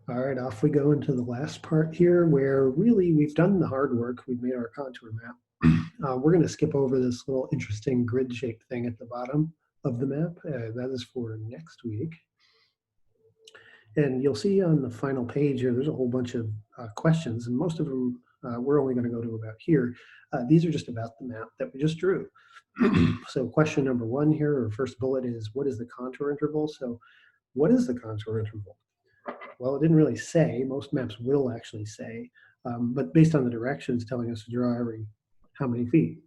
All right, off we go into the last part here where really we've done the hard work. We've made our contour map. We're going to skip over this little interesting grid-shaped thing at the bottom of the map. That is for next week. And you'll see on the final page here, there's a whole bunch of questions, and most of them we're only going to go to about here. These are just about the map that we just drew. So question number one here, or first bullet, is what is the contour interval? So what is the contour interval? Well, it didn't really say. Most maps will actually say, but based on the directions telling us to draw every how many feet?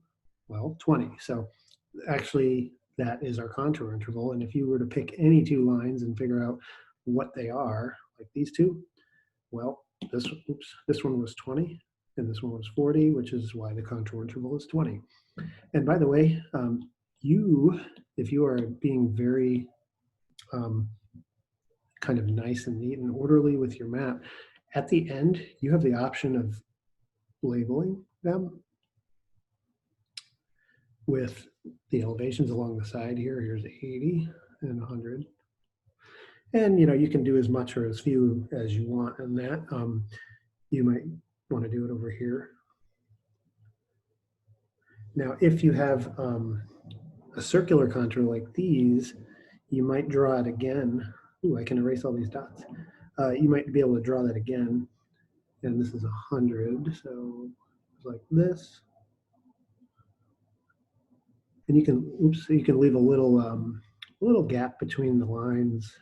Well, 20. So actually that is our contour interval. And if you were to pick any two lines and figure out what they are, like these two, well, this one was 20 and this one was 40, which is why the contour interval is 20. And by the way, if you are being very kind of nice and neat and orderly with your map, at the end, you have the option of labeling them with the elevations along the side here. Here's 80 and 100. And you can do as much or as few as you want on that. You might want to do it over here. Now, if you have a circular contour like these, you might draw it again. Ooh, I can erase all these dots. You might be able to draw that again. And this is 100, so it's like this. And you can leave a little gap between the lines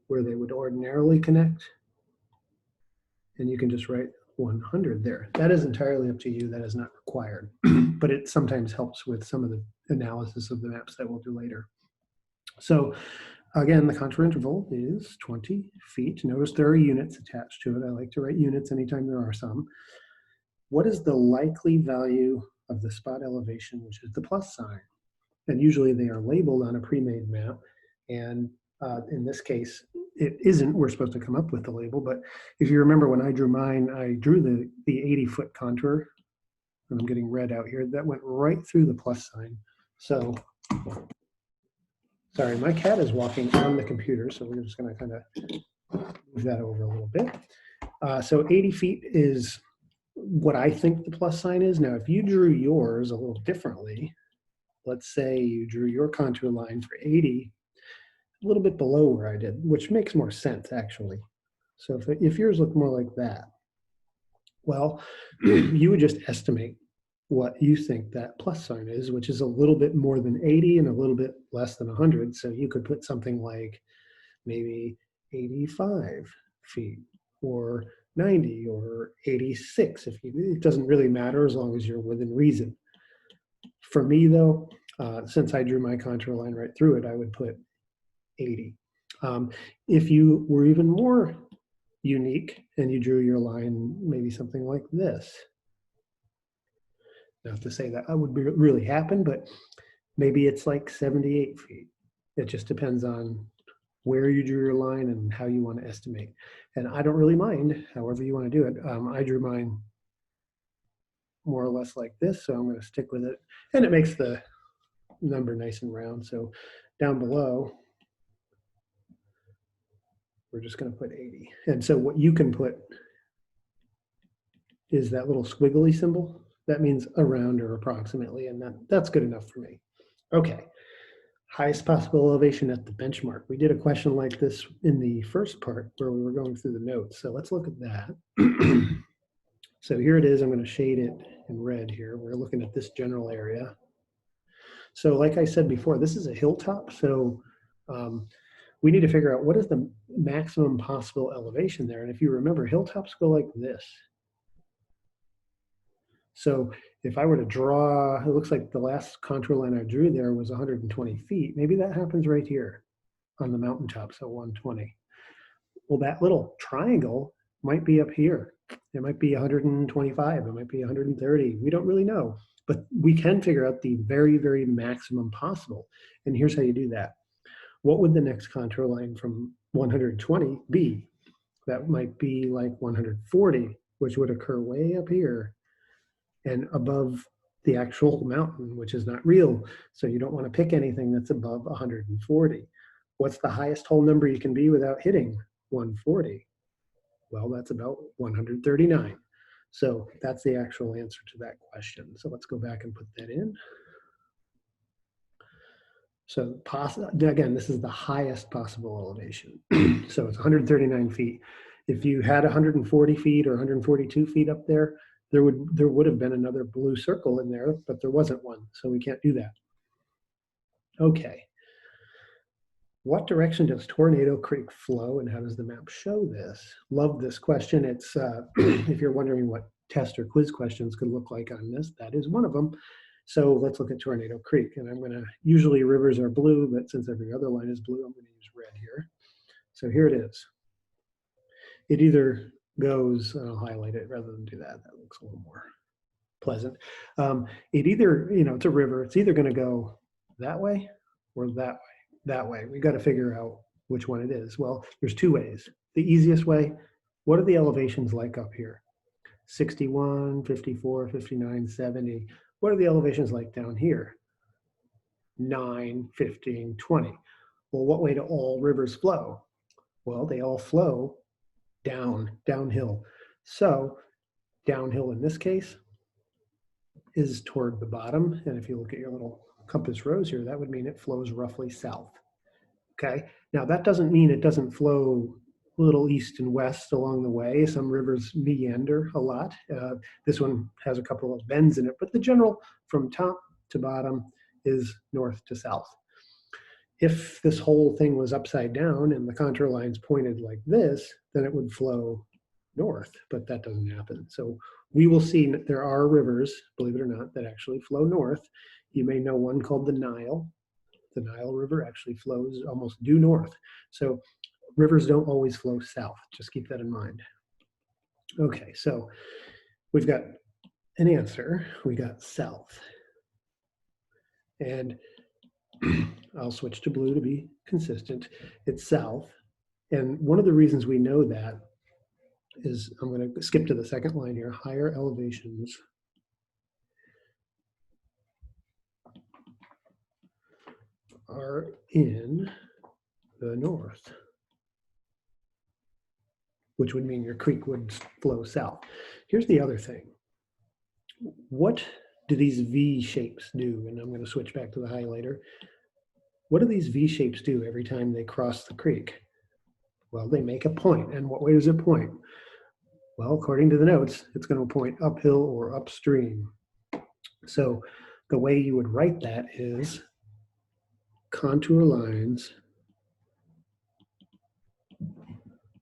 where they would ordinarily connect. And you can just write 100 there. That is entirely up to you. That is not required, but it sometimes helps with some of the analysis of the maps that we'll do later. So again, the contour interval is 20 feet. Notice there are units attached to it. I like to write units anytime there are some. What is the likely value of the spot elevation, which is the plus sign? And usually they are labeled on a pre-made map. And in this case, it isn't. We're supposed to come up with the label. But if you remember when I drew mine, I drew the 80-foot contour. And I'm getting red out here. That went right through the plus sign. So sorry, my cat is walking on the computer, so we're just going to kind of move that over a little bit. So 80 feet is what I think the plus sign is. Now, if you drew yours a little differently, let's say you drew your contour line for 80, a little bit below where I did, which makes more sense, actually. So if yours looked more like that, well, you would just estimate what you think that plus sign is, which is a little bit more than 80 and a little bit less than 100. So you could put something like maybe 85 feet or 90 or 86. It doesn't really matter as long as you're within reason. For me though, since I drew my contour line right through it, I would put 80. If you were even more unique and you drew your line maybe something like this, not to say that would really happen, but maybe it's like 78 feet. It just depends on where you drew your line and how you want to estimate. And I don't really mind however you want to do it. I drew mine more or less like this, so I'm going to stick with it. And it makes the number nice and round. So down below, we're just going to put 80. And so what you can put is that little squiggly symbol. That means around or approximately, and that's good enough for me. Okay, highest possible elevation at the benchmark. We did a question like this in the first part where we were going through the notes. So let's look at that. So here it is. I'm going to shade it in red here. We're looking at this general area. So like I said before, this is a hilltop. So we need to figure out what is the maximum possible elevation there. And if you remember, hilltops go like this. So if I were to draw, it looks like the last contour line I drew there was 120 feet. Maybe that happens right here on the mountaintops at 120. Well, that little triangle might be up here. It might be 125. It might be 130. We don't really know. But we can figure out the very, very maximum possible. And here's how you do that. What would the next contour line from 120 be? That might be like 140, which would occur way up here and above the actual mountain, which is not real. So you don't want to pick anything that's above 140. What's the highest whole number you can be without hitting 140? Well, that's about 139. So that's the actual answer to that question. So let's go back and put that in. So again, this is the highest possible elevation. So it's 139 feet. If you had 140 feet or 142 feet up there, there would have been another blue circle in there, but there wasn't one. So we can't do that. Okay. What direction does Tornado Creek flow and how does the map show this? Love this question. It's if you're wondering what test or quiz questions could look like on this, that is one of them. So let's look at Tornado Creek. And I'm going to, usually rivers are blue, but since every other line is blue, I'm going to use red here. So here it is. It either goes, I'll highlight it rather than do that. That looks a little more pleasant. It either, it's a river. It's either going to go that way or that way. That way. We got to figure out which one it is. Well, there's two ways. The easiest way, what are the elevations like up here? 61, 54, 59, 70. What are the elevations like down here? 9, 15, 20. Well, what way do all rivers flow? Well, they all flow downhill. So downhill in this case is toward the bottom. And if you look at your little compass rose here, that would mean it flows roughly south. Okay, now that doesn't mean it doesn't flow a little east and west along the way. Some rivers meander a lot. This one has a couple of bends in it, but the general from top to bottom is north to south. If this whole thing was upside down and the contour lines pointed like this, then it would flow north, but that doesn't happen. So we will see there are rivers, believe it or not, that actually flow north. You may know one called the Nile. The Nile River actually flows almost due north. So rivers don't always flow south. Just keep that in mind. Okay, so we've got an answer. We got south. And I'll switch to blue to be consistent. It's south. And one of the reasons we know that is, I'm going to skip to the second line here, higher elevations are in the north, which would mean your creek would flow south. Here's the other thing. What do these V shapes do? And I'm going to switch back to the highlighter. What do these V shapes do every time they cross the creek? Well, they make a point. And what way does it point? Well, according to the notes, it's going to point uphill or upstream. So the way you would write that is contour lines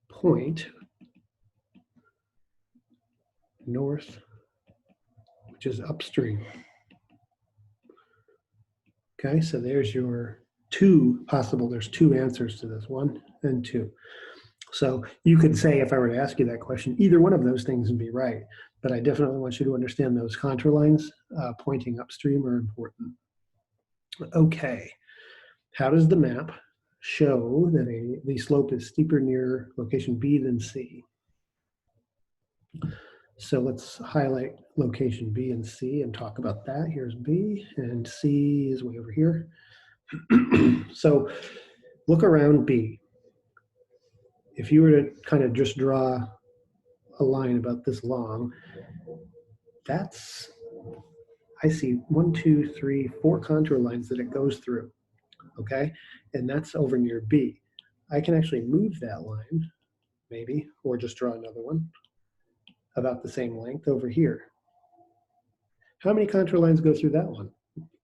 point north, which is upstream. Okay, so there's your there's two answers to this, 1 and 2. So you could say, if I were to ask you that question, either one of those things would be right, but I definitely want you to understand those contour lines pointing upstream are important. Okay, how does the map show that the slope is steeper near location B than C? So let's highlight location B and C and talk about that. Here's B and C is way over here. So look around B. If you were to kind of just draw a line about this long, I see 1, 2, 3, 4 contour lines that it goes through, okay? And that's over near B. I can actually move that line, maybe, or just draw another one about the same length over here. How many contour lines go through that one?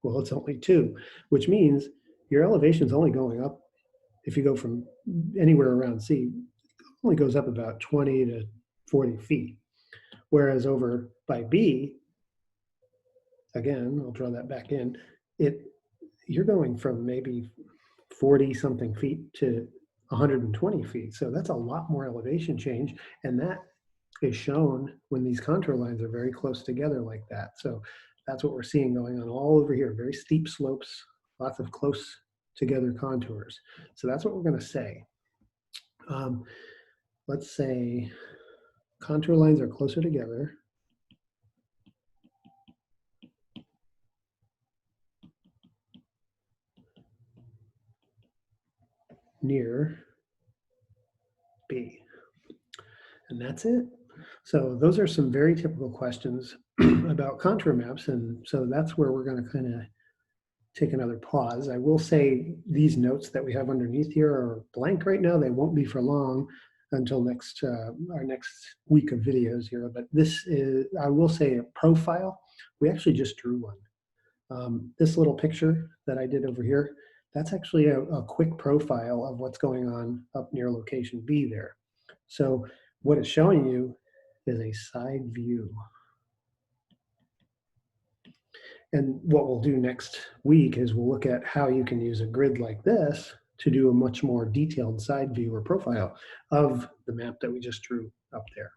Well, it's only 2, which means your elevation is only going up. If you go from anywhere around C, it only goes up about 20 to 40 feet. Whereas over by B, again, I'll draw that back in, you're going from maybe 40 something feet to 120 feet. So that's a lot more elevation change. And that is shown when these contour lines are very close together like that. So that's what we're seeing going on all over here. Very steep slopes, lots of close together contours. So that's what we're going to say. Let's say contour lines are closer together. Near B. And that's it. So those are some very typical questions about contour maps. And so that's where we're going to kind of take another pause. I will say these notes that we have underneath here are blank right now. They won't be for long until our next week of videos here. But this is, I will say, a profile. We actually just drew one. This little picture that I did over here, that's actually a quick profile of what's going on up near location B there. So what it's showing you is a side view. And what we'll do next week is we'll look at how you can use a grid like this to do a much more detailed side view or profile of the map that we just drew up there.